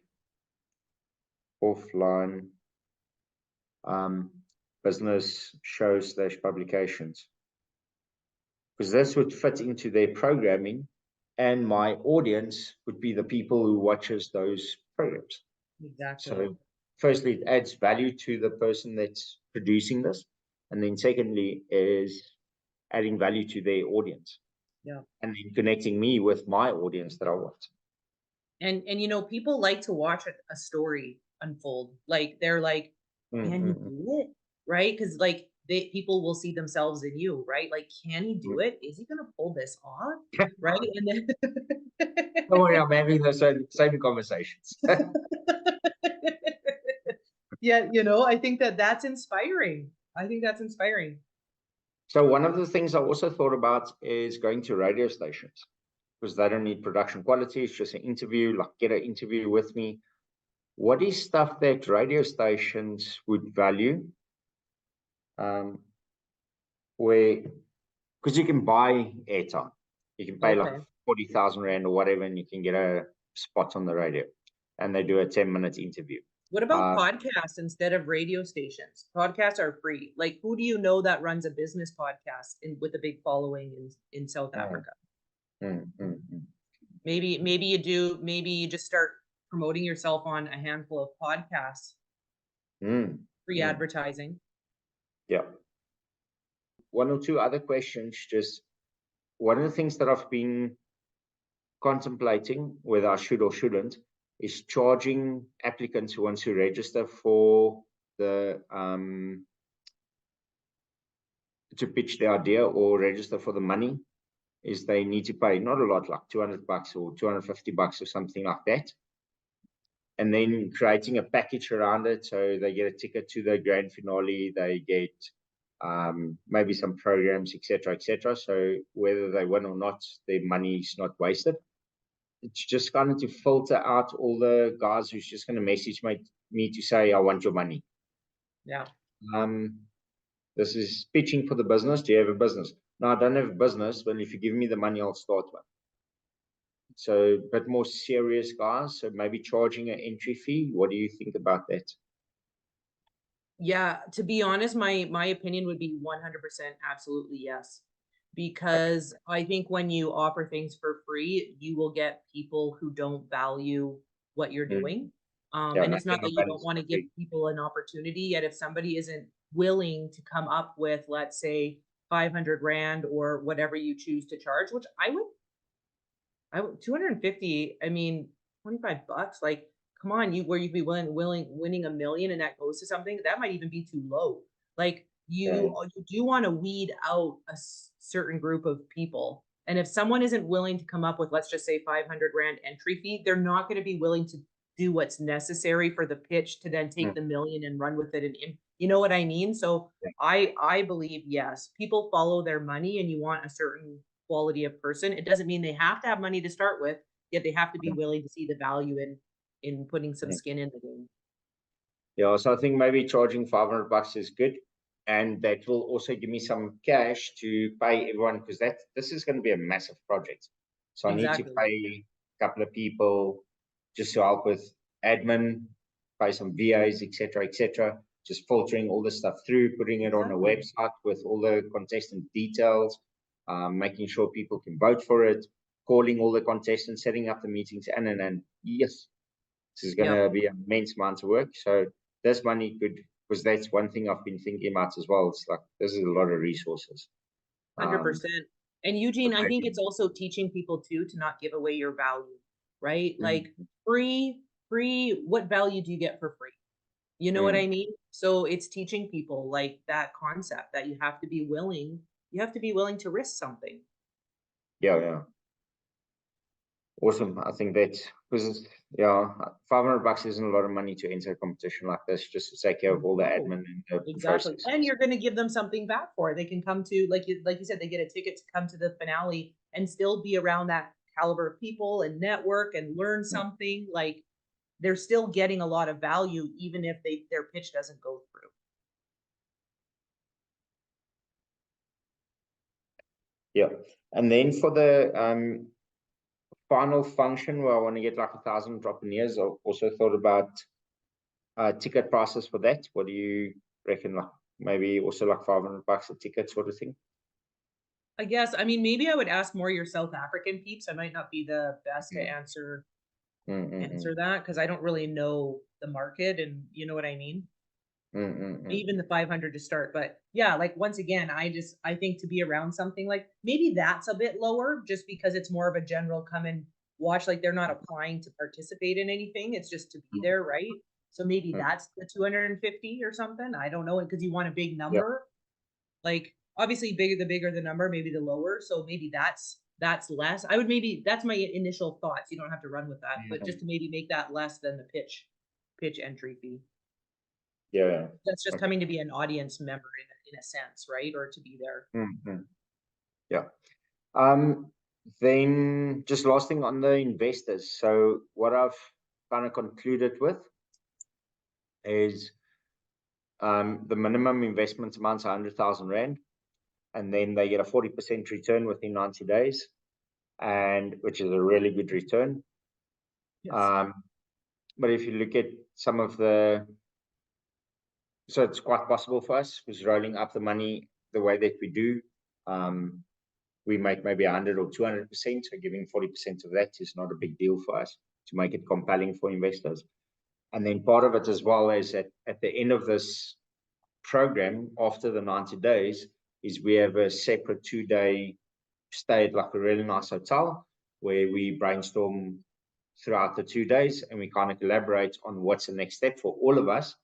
offline business shows / publications, because this would fit into their programming, and my audience would be the people who watches those programs. Exactly. So firstly, it adds value to the person that's producing this, and then secondly is adding value to their audience. Yeah. And then connecting me with my audience that I want. And you know, people like to watch a story unfold. Like they're like, can he do it? Right? Because like people will see themselves in you, right? Like, can he do it? Is he gonna pull this off? Right? And then don't worry, I'm having the same conversations. Yeah, you know, I think that's inspiring. I think that's inspiring. So one of the things I also thought about is going to radio stations, because they don't need production quality. It's just an interview, like get an interview with me. What is stuff that radio stations would value? Where, because you can buy airtime. You can pay like 40,000 Rand or whatever, and you can get a spot on the radio, and they do a 10-minute interview. What about podcasts instead of radio stations? Podcasts are free. Like, who do you know that runs a business podcast with a big following in South Africa? Maybe you do. Maybe you just start promoting yourself on a handful of podcasts. Free advertising. Yeah. One or two other questions. Just one of the things that I've been contemplating, whether I should or shouldn't, is charging applicants who want to register for the to pitch the idea or register for the money, is they need to pay not a lot, like $200 or $250 or something like that, and then creating a package around it. So they get a ticket to the grand finale, they get maybe some programs, etc. So whether they win or not, their money is not wasted. It's just kind of to filter out all the guys who's just going to message me to say, I want your money. Yeah. This is pitching for the business. Do you have a business? No, I don't have a business, but if you give me the money, I'll start one. So a bit more serious guys. So maybe charging an entry fee. What do you think about that? Yeah, to be honest, my opinion would be 100% absolutely yes. Because I think when you offer things for free, you will get people who don't value what you're doing. And it's not that you don't want to give people an opportunity, yet if somebody isn't willing to come up with, let's say, 500 Rand or whatever you choose to charge, which I would 250, I mean, $25, like, come on, you'd be winning $1 million and that goes to something that might even be too low. Like you do want to weed out a certain group of people. And if someone isn't willing to come up with, let's just say 500 Rand entry fee, they're not going to be willing to do what's necessary for the pitch to then take the million and run with it. And you know what I mean? So I believe, yes, people follow their money, and you want a certain quality of person. It doesn't mean they have to have money to start with, yet they have to be willing to see the value in putting some skin in the game. Yeah, so I think maybe charging $500 is good, and that will also give me some cash to pay everyone, because this is going to be a massive project. So I need to pay a couple of people just to help with admin, pay some VAs, etc. Just filtering all this stuff through, putting it on a website with all the contestant details, making sure people can vote for it, calling all the contestants, setting up the meetings, and yes, this is going to be an immense amount of work. So this money could, because that's one thing I've been thinking about as well. It's like, this is a lot of resources. 100%. And Eugene, I think it's also teaching people too to not give away your value, right? Like free, what value do you get for free? You know what I mean? So it's teaching people like that concept that you have to be willing to risk something. Yeah. Awesome. I think that's because yeah, $500 isn't a lot of money to enter a competition like this, just to take care of all the admin and the Exactly. process. And you're going to give them something back for it. They can come to, like you said, they get a ticket to come to the finale and still be around that caliber of people and network and learn something. Like they're still getting a lot of value, even if their pitch doesn't go through. Yeah. And then for the final function where I want to get like 1,000 entrepreneurs, I've also thought about ticket prices for that. What do you reckon? Like maybe also like $500 a ticket sort of thing? I guess, I mean, maybe I would ask more your South African peeps. I might not be the best to answer that because I don't really know the market, and you know what I mean? Even the 500 to start. But yeah, like once again, I think to be around something like maybe that's a bit lower just because it's more of a general come and watch, like they're not applying to participate in anything. It's just to be there, right? So maybe that's the 250 or something. I don't know, because you want a big number. Like obviously the bigger the number, maybe the lower. So maybe that's less. I would maybe, that's my initial thoughts. You don't have to run with that, but just to maybe make that less than the pitch entry fee. Yeah. That's just coming to be an audience member in a sense, right? Or to be there. Yeah. Then just last thing on the investors. So what I've kind of concluded with is the minimum investment amount's 100,000 Rand, and then they get a 40% return within 90 days, and which is a really good return. Yes. But if you look at some of the, so it's quite possible for us who's rolling up the money the way that we do. We make maybe 100 or 200%, so giving 40% of that is not a big deal for us to make it compelling for investors. And then part of it as well is at the end of this program, after the 90 days, is we have a separate 2-day stay at like a really nice hotel where we brainstorm throughout the 2 days and we kind of collaborate on what's the next step for all of us.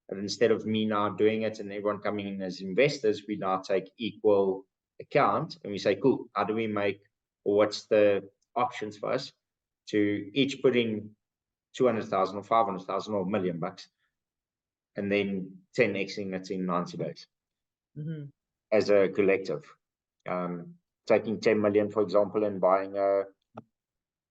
And instead of me now doing it and everyone coming in as investors, we now take equal account and we say, cool, how do we make, or what's the options for us to each put in 200,000 or 500,000 or $1 million, and then 10xing it in 90 days as a collective. Taking 10 million, for example, and buying a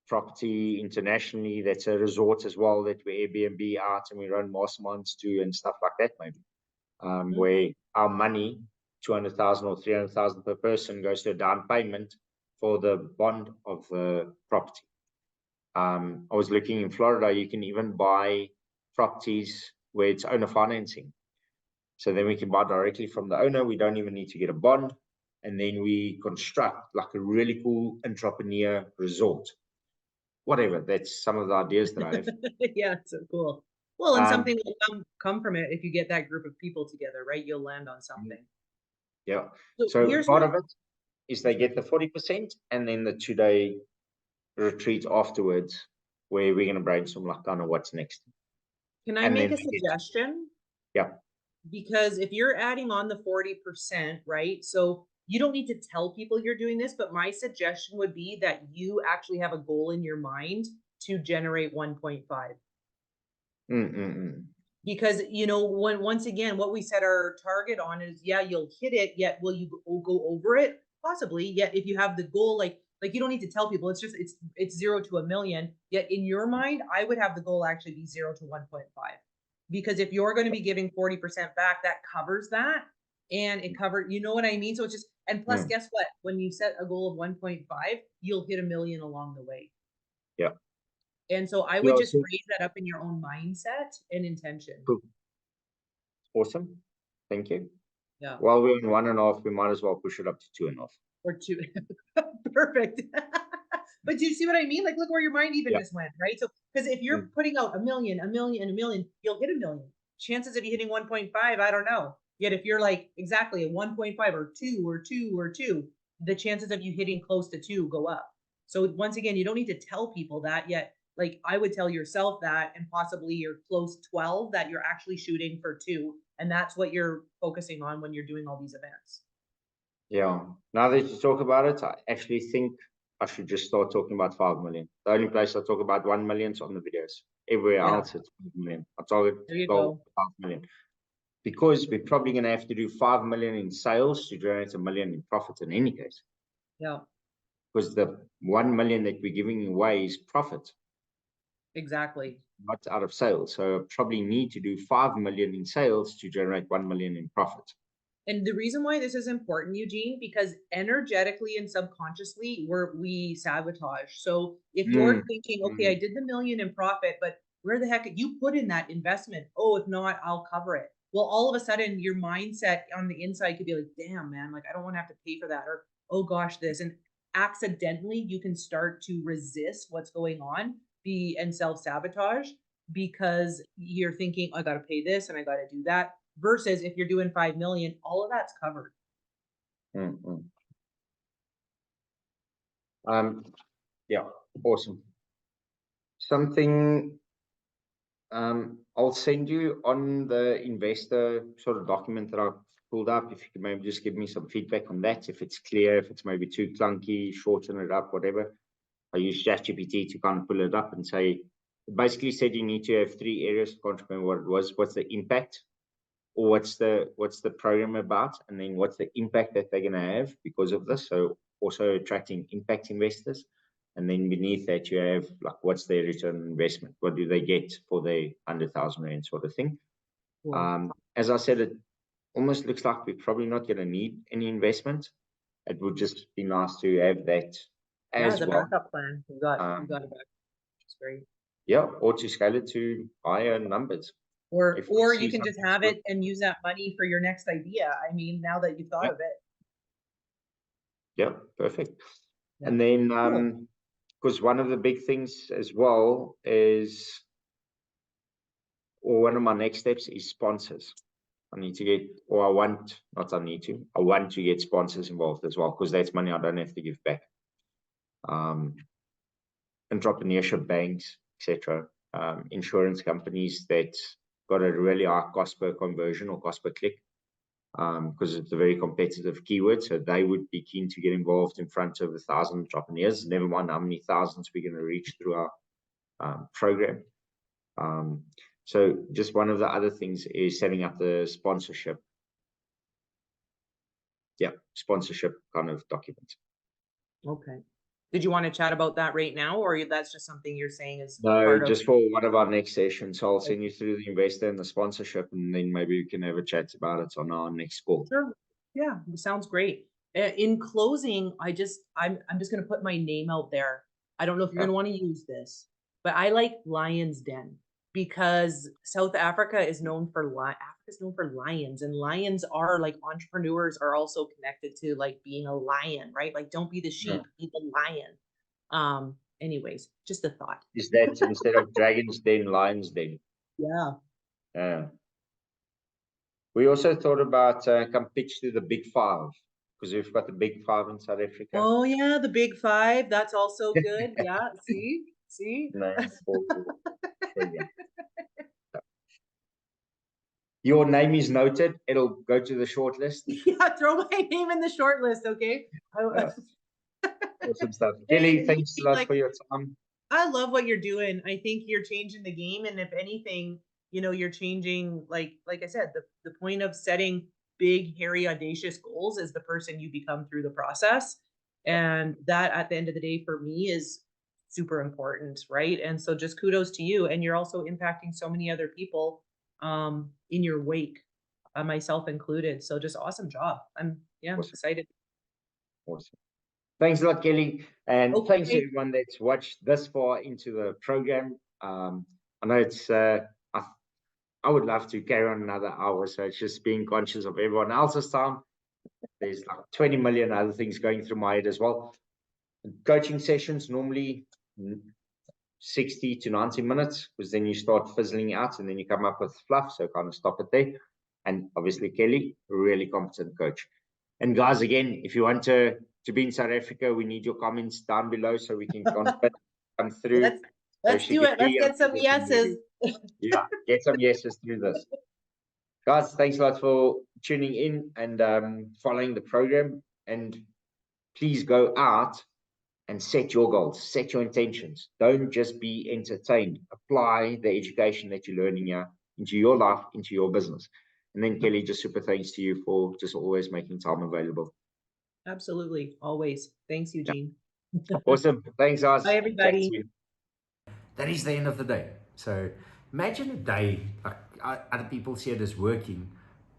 property internationally that's a resort as well that we Airbnb out and we run masterminds to and stuff like that, maybe. Where our money, 200,000 or 300,000 per person, goes to a down payment for the bond of the property. I was looking in Florida, you can even buy properties where it's owner financing. So then we can buy directly from the owner. We don't even need to get a bond. And then we construct like a really cool entrepreneur resort. Whatever, that's some of the ideas that I have. Yeah, it's so cool. Well, and something will come from it if you get that group of people together, right? You'll land on something. Yeah. So part of it is they get the 40% and then the 2-day retreat afterwards where we're going to brainstorm like kind of what's next. Can I make a suggestion? Yeah. Because if you're adding on the 40%, right? So you don't need to tell people you're doing this, but my suggestion would be that you actually have a goal in your mind to generate 1.5. Because, you know, once again, what we set our target on is, yeah, you'll hit it, yet will you go over it? Possibly. Yet if you have the goal, like you don't need to tell people, it's just, it's 0 to 1 million. Yet in your mind, I would have the goal actually be 0 to 1.5. Because if you're going to be giving 40% back, that covers that. And it covered, you know what I mean? So it's just, and plus, guess what? When you set a goal of 1.5, you'll hit 1 million along the way. Yeah. And so I would just raise that up in your own mindset and intention. Cool. Awesome. Thank you. Yeah. While we're in 1.5, we might as well push it up to 2.5. Or 2. Perfect. But do you see what I mean? Like, look where your mind even just went, right? So, because if you're putting out 1 million, 1 million, and 1 million, you'll hit 1 million. Chances of you hitting 1.5, I don't know. Yet if you're like exactly a 1.5 or 2 or 2 or 2, the chances of you hitting close to 2 go up. So once again, you don't need to tell people that yet. Like I would tell yourself that, and possibly your close 12 that you're actually shooting for 2. And that's what you're focusing on when you're doing all these events. Yeah. Now that you talk about it, I actually think I should just start talking about 5 million. The only place I talk about 1 million is on the videos. Everywhere else, it's 5 million. I target goal 5 million. Because we're probably going to have to do 5 million in sales to generate $1 million in profit in any case. Yeah. Because the 1 million that we're giving away is profit. Exactly. Not out of sales. So I probably need to do 5 million in sales to generate 1 million in profit. And the reason why this is important, Eugene, because energetically and subconsciously we sabotage. So if you're thinking, okay, I did the $1 million in profit, but where the heck you put in that investment? Oh, if not, I'll cover it. Well, all of a sudden your mindset on the inside could be like, damn, man, like I don't want to have to pay for that, or oh gosh, this. And accidentally you can start to resist what's going on, and self-sabotage, because you're thinking, I gotta pay this and I gotta do that. Versus if you're doing 5 million, all of that's covered. Yeah, awesome. Something I'll send you on the investor sort of document that I've pulled up. If you can maybe just give me some feedback on that, if it's clear, if it's maybe too clunky, shorten it up, whatever. I use ChatGPT to kind of pull it up and say, it basically said you need to have 3 areas to contribute. What it was, what's the impact, or what's the program about, and then what's the impact that they're going to have because of this. So also attracting impact investors. And then beneath that, you have like, what's their return on investment? What do they get for their 100,000 rand sort of thing? Cool. As I said, it almost looks like we're probably not going to need any investment. It would just be nice to have that as well. Backup plan. You got a backup. It's great. Yeah, or to scale it to higher numbers. Or you can just have it and use that money for your next idea. I mean, now that you've thought of it. Yeah, perfect. Yeah. And then, because one of the big things as well is, or one of my next steps is sponsors. I need to get, or I want to get sponsors involved as well, because that's money I don't have to give back. Entrepreneurship banks, etc., insurance companies that got a really high cost per conversion or cost per click, because it's a very competitive keyword. So they would be keen to get involved in front of 1,000 entrepreneurs, never mind how many thousands we're going to reach through our program. So just one of the other things is setting up the sponsorship. Yeah, sponsorship kind of document. Okay. Did you want to chat about that right now, or that's just something you're saying is no, just for one of our next sessions? So I'll send you through the investor and the sponsorship, and then maybe we can have a chat about it on our next call. Sure. Yeah, sounds great. In closing, I'm just going to put my name out there. I don't know if you're going to want to use this, but I like Lion's Den, because South Africa is known for lions, and lions are like, entrepreneurs are also connected to like being a lion, right? Like, don't be the sheep, be the lion. Anyways, just a thought. Is that instead of Dragon's Den, Lion's Den? Yeah. We also thought about come pitch to the Big Five, because we've got the Big Five in South Africa. Oh yeah, the Big Five. That's also good. Yeah. See. No, your name is noted. It'll go to the short list. Yeah, throw my name in the short list, okay? Awesome stuff. Kelley, thanks a lot for your time. I love what you're doing. I think you're changing the game, and if anything, you're changing, like I said, the point of setting big, hairy, audacious goals is the person you become through the process. And that, at the end of the day, for me, is super important, right? And so just kudos to you. And you're also impacting so many other people in your wake, myself included. So just awesome job. I'm excited. Awesome. Thanks a lot, Kelley. And thanks to everyone that's watched this far into the program. I know it's, I would love to carry on another hour. So it's just being conscious of everyone else's time. There's like 20 million other things going through my head as well. Coaching sessions normally 60 to 90 minutes, because then you start fizzling out and then you come up with fluff. So kind of stop it there. And obviously, Kelley, really competent coach. And guys, again, if you want to be in South Africa, we need your comments down below so we can come through. Let's do it. Let's get some yeses. Yeah, get some yeses through this. Guys, thanks a lot for tuning in and following the program. And please go out and set your goals, set your intentions. Don't just be entertained. Apply the education that you're learning here into your life, into your business. And then Kelley, just super thanks to you for just always making time available. Absolutely. Always. Thanks, Eugene. Yeah. Awesome. Thanks, guys. Bye, everybody. That is the end of the day. So imagine a day, like other people see it as working.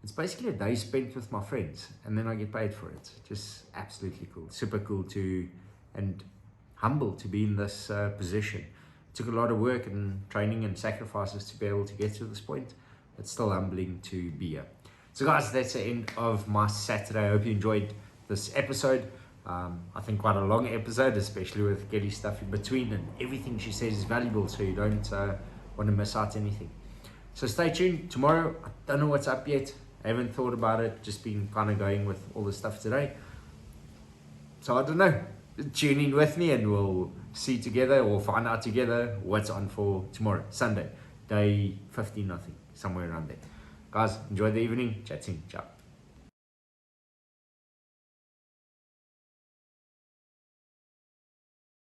It's basically a day spent with my friends, and then I get paid for it. Just absolutely cool. Super cool and humble to be in this position. It took a lot of work and training and sacrifices to be able to get to this point. It's still humbling to be here. So guys, that's the end of my Saturday. I hope you enjoyed this episode. I think quite a long episode, especially with Kelley stuff in between, and everything she says is valuable, so you don't want to miss out anything. So stay tuned. Tomorrow, I don't know what's up yet. I haven't thought about it, just been kind of going with all the stuff today. So I don't know. Tune in with me and we'll see together or find out together what's on for tomorrow, Sunday, day 15, I think, somewhere around there. Guys, enjoy the evening. Chat soon. Ciao.